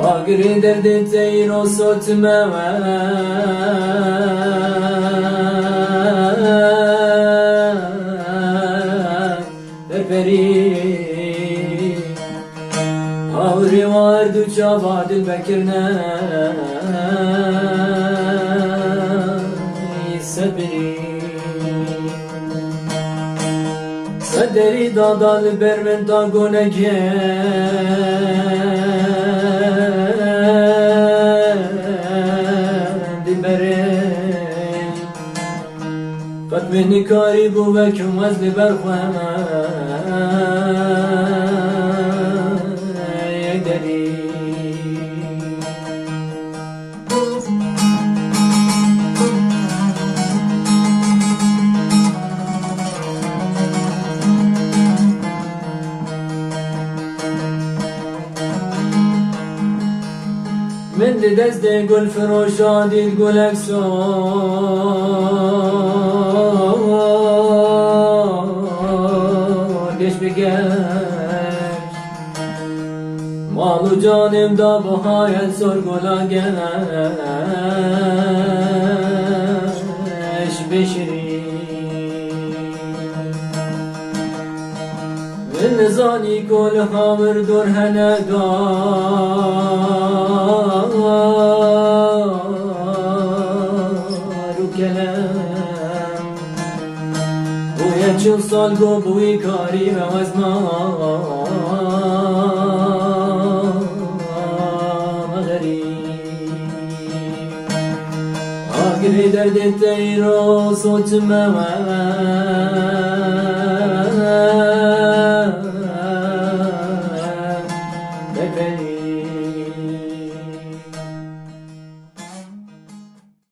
آگری درد تیر و سوتمه در پری آوری واردو چاوا دل بکرنه سبری صدری دادال برمن تا گونگه منی کاری بو وکم وزل برخوام یک دری من دست گل فروشا دید گل اکسان مالو جانم دا بهایت سر گلاگش بشری من نزانی کل خامر دور هنگار و کلم بوی چون سال گو بوی کاری و وزمان آگری درد تیر و سوچمه بپری